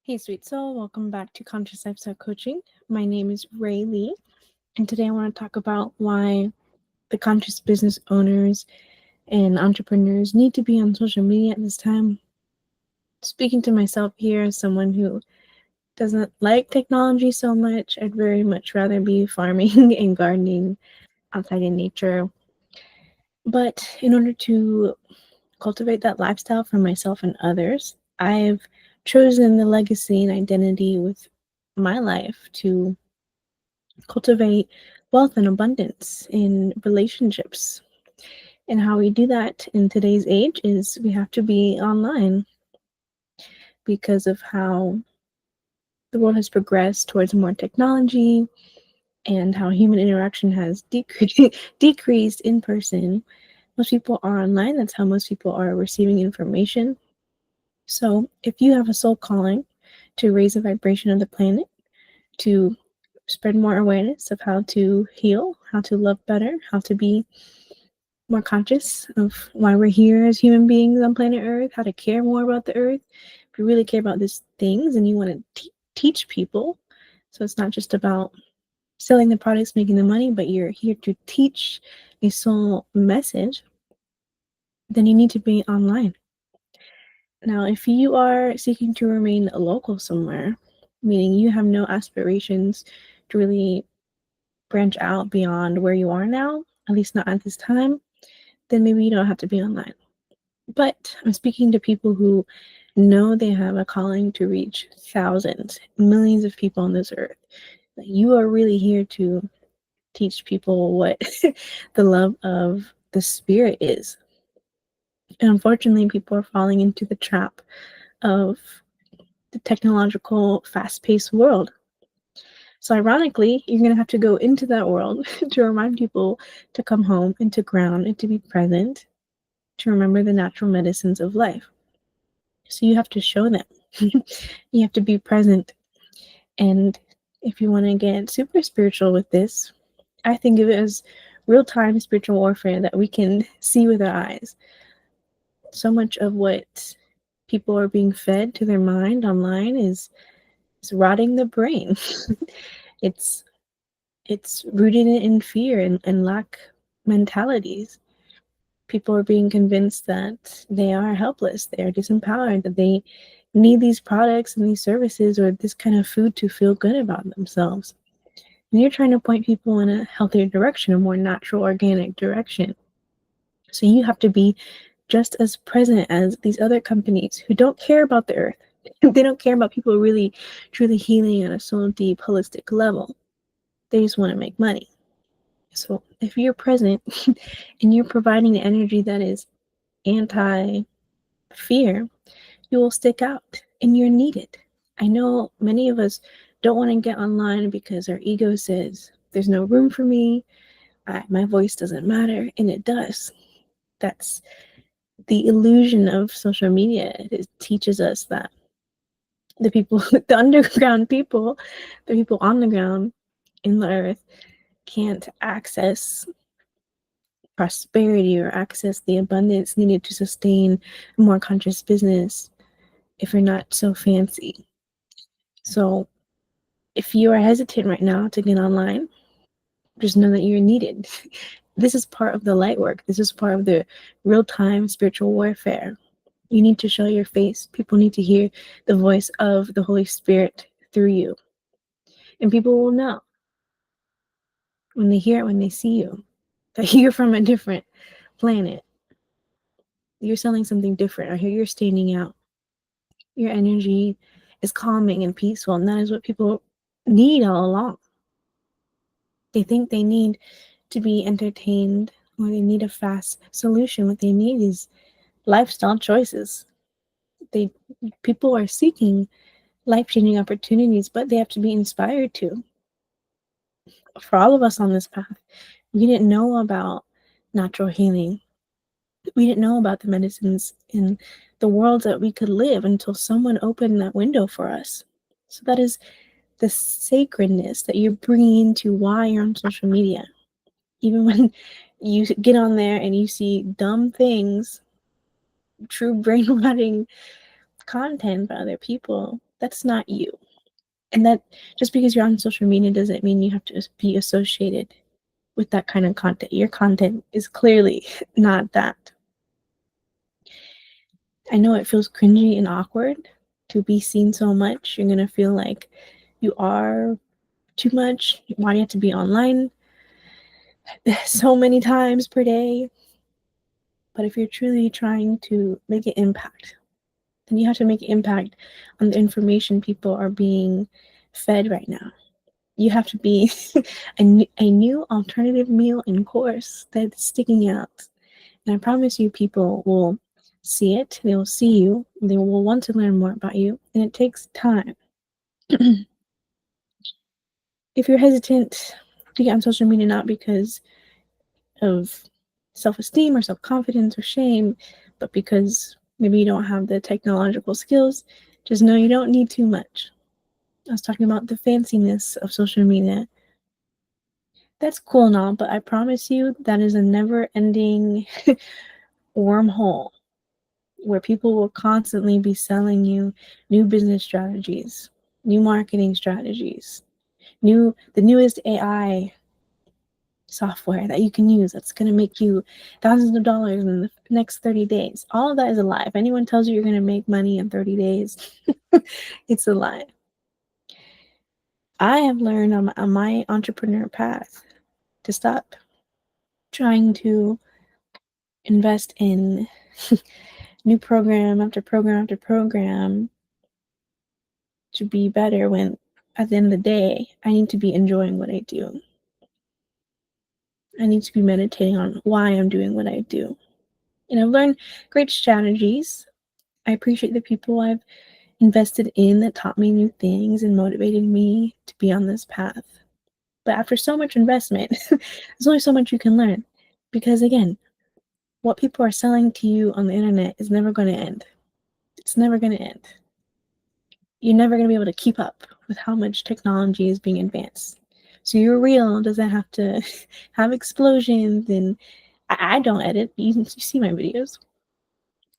Hey, sweet soul, welcome back to Conscious Lifestyle Coaching. My name is Raileigh, and today I want to talk about why the conscious business owners and entrepreneurs need to be on social media at this time. Speaking to myself here as someone who doesn't like technology so much, I'd very much rather be farming and gardening outside in nature. But in order to cultivate that lifestyle for myself and others, I've chosen the legacy and identity with my life to cultivate wealth and abundance in relationships. And how we do that in today's age is we have to be online because of how the world has progressed towards more technology and how human interaction has decreased in person. Most people are online. That's how most people are receiving information. So if you have a soul calling to raise the vibration of the planet, to spread more awareness of how to heal, how to love better, how to be more conscious of why we're here as human beings on planet Earth, how to care more about the Earth. If you really care about these things and you want to teach people, so it's not just about selling the products, making the money, but you're here to teach a soul message, then you need to be online. Now, if you are seeking to remain local somewhere, meaning you have no aspirations to really branch out beyond where you are now, at least not at this time, then maybe you don't have to be online. But I'm speaking to people who know they have a calling to reach thousands, millions of people on this earth. Like, you are really here to teach people what the love of the spirit is. And unfortunately, people are falling into the trap of the technological, fast-paced world. So ironically, you're going to have to go into that world to remind people to come home and to ground and to be present, to remember the natural medicines of life. So you have to show them. You have to be present. And if you want to get super spiritual with this, I think of it as real-time spiritual warfare that we can see with our eyes. So much of what people are being fed to their mind online is rotting the brain. it's rooted in fear and lack mentalities. People are being convinced that they are helpless, they are disempowered, that they need these products and these services or this kind of food to feel good about themselves. And you're trying to point people in a healthier direction, a more natural, organic direction. So you have to be just as present as these other companies who don't care about the earth. They don't care about people really, truly healing on a soul deep, holistic level. They just want to make money. So if you're present and you're providing the energy that is anti-fear, you will stick out and you're needed. I know many of us don't want to get online because our ego says there's no room for me, my voice doesn't matter, and it does. That's the illusion of social media. It teaches us that the people, the underground people, the people on the ground in the earth can't access prosperity or access the abundance needed to sustain a more conscious business if you're not so fancy. So if you are hesitant right now to get online, just know that you're needed. This is part of the light work. This is part of the real-time spiritual warfare. You need to show your face. People need to hear the voice of the Holy Spirit through you. And people will know when they hear it, when they see you, that you're from a different planet. You're selling something different. I hear you're standing out. Your energy is calming and peaceful, and that is what people need all along. They think they need to be entertained or they need a fast solution. What they need is lifestyle choices. People are seeking life-changing opportunities, but they have to be inspired to. For all of us on this path, we didn't know about natural healing. We didn't know about the medicines in the world that we could live until someone opened that window for us. So that is the sacredness that you're bringing into why you're on social media. Even when you get on there and you see dumb things, true brain rotting content by other people, That's not you. And that just because you're on social media doesn't mean you have to be associated with that kind of content. Your content is clearly not that. I know it feels cringy and awkward to be seen so much. You're going to feel like you are too much. Why do you have to be online so many times per day? But if you're truly trying to make an impact, then you have to make an impact on the information people are being fed right now. You have to be a new alternative meal and course that's sticking out. And I promise you, people will see it, they will see you, they will want to learn more about you, and it takes time. If you're hesitant to get on social media, not because of self-esteem or self-confidence or shame, but because maybe you don't have the technological skills, just know you don't need too much. I was talking about the fanciness of social media. That's cool and all, but I promise you that is a never-ending wormhole where people will constantly be selling you new business strategies, new marketing strategies, the newest AI software that you can use that's going to make you thousands of dollars in the next 30 days. All of that is a lie. If anyone tells you you're going to make money in 30 days, it's a lie. I have learned on my entrepreneur path to stop trying to invest in new program after program after program to be better when at the end of the day, I need to be enjoying what I do. I need to be meditating on why I'm doing what I do. And I've learned great strategies. I appreciate the people I've invested in that taught me new things and motivated me to be on this path. But after so much investment, there's only so much you can learn. Because again, what people are selling to you on the internet is never going to end. It's never going to end. You're never going to be able to keep up with how much technology is being advanced. So your reel doesn't have to have explosions, and I don't edit. You see my videos.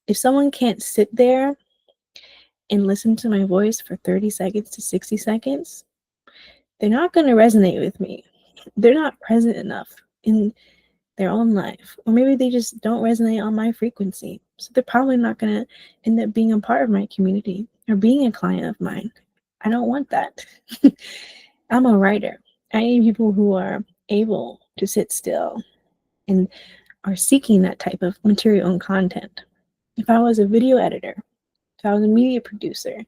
If someone can't sit there and listen to my voice for 30 seconds to 60 seconds, they're not going to resonate with me. They're not present enough in their own life. Or maybe they just don't resonate on my frequency. So they're probably not going to end up being a part of my community or being a client of mine. I don't want that. I'm a writer. I need people who are able to sit still and are seeking that type of material and content. If I was a video editor, if I was a media producer,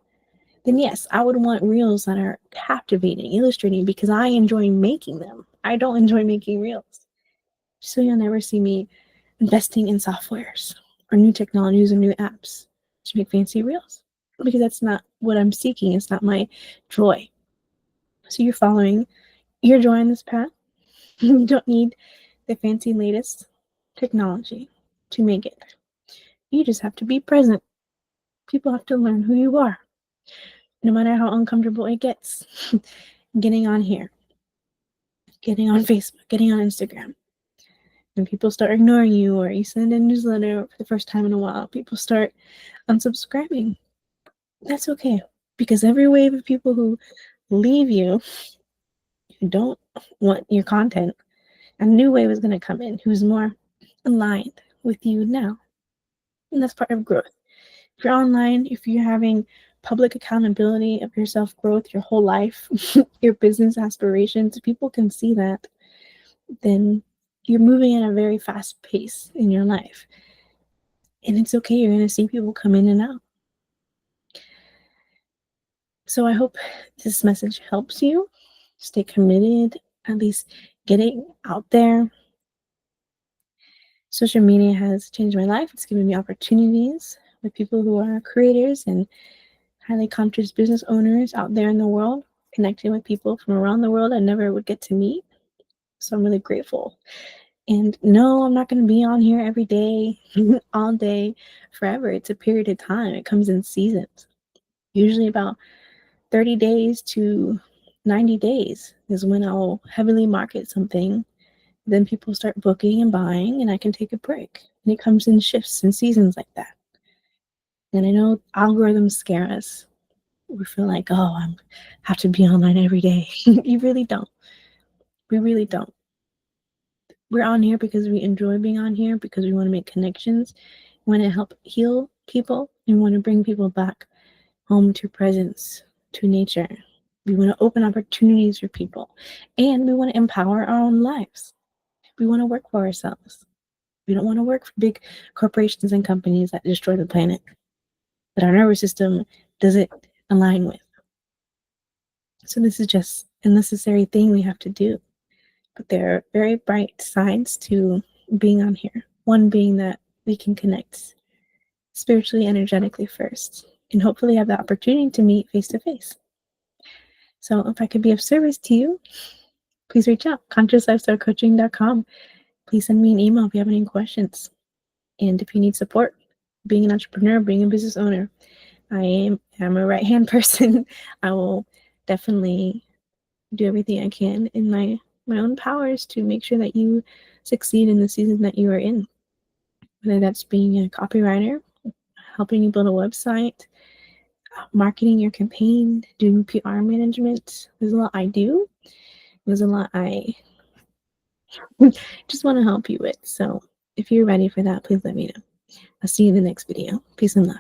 then yes, I would want reels that are captivating, illustrating, because I enjoy making them. I don't enjoy making reels. So you'll never see me investing in softwares or new technologies or new apps to make fancy reels, because that's not what I'm seeking. It's not my joy. So you're following your joy on this path. You don't need the fancy latest technology to make it. You just have to be present. People have to learn who you are, no matter how uncomfortable it gets. Getting on here, getting on Facebook, getting on Instagram. When people start ignoring you, or you send a newsletter for the first time in a while, people start unsubscribing. That's okay, because every wave of people who leave you, who don't want your content, a new wave is going to come in who's more aligned with you now. And that's part of growth. If you're online, if you're having public accountability of your self-growth, your whole life, your business aspirations, people can see that, then you're moving at a very fast pace in your life. And it's okay, you're going to see people come in and out. So I hope this message helps you stay committed, at least get it out there. Social media has changed my life. It's given me opportunities with people who are creators and highly conscious business owners out there in the world, connecting with people from around the world I never would get to meet. So I'm really grateful. And no, I'm not going to be on here every day, all day, forever. It's a period of time. It comes in seasons. Usually about 30 days to 90 days is when I'll heavily market something. Then people start booking and buying, and I can take a break. And it comes in shifts and seasons like that. And I know algorithms scare us. we feel like, oh, I have to be online every day. You really don't. We really don't. We're on here because we enjoy being on here, because we want to make connections, we want to help heal people, and we want to bring people back home to presence, to nature. We want to open opportunities for people, and we want to empower our own lives. We want to work for ourselves. We don't want to work for big corporations and companies that destroy the planet, that our nervous system doesn't align with. So this is just a necessary thing we have to do. But there are very bright sides to being on here. One being that we can connect spiritually, energetically first, and hopefully have the opportunity to meet face to face. So if I could be of service to you, please reach out, consciouslifestylecoaching.com. Please send me an email if you have any questions. And if you need support, being an entrepreneur, being a business owner, I am a right-hand person. I will definitely do everything I can in my own powers to make sure that you succeed in the season that you are in. Whether that's being a copywriter, helping you build a website, marketing your campaign, doing PR management. There's a lot I do. There's a lot I just want to help you with. So if you're ready for that, please let me know. I'll see you in the next video. Peace and love.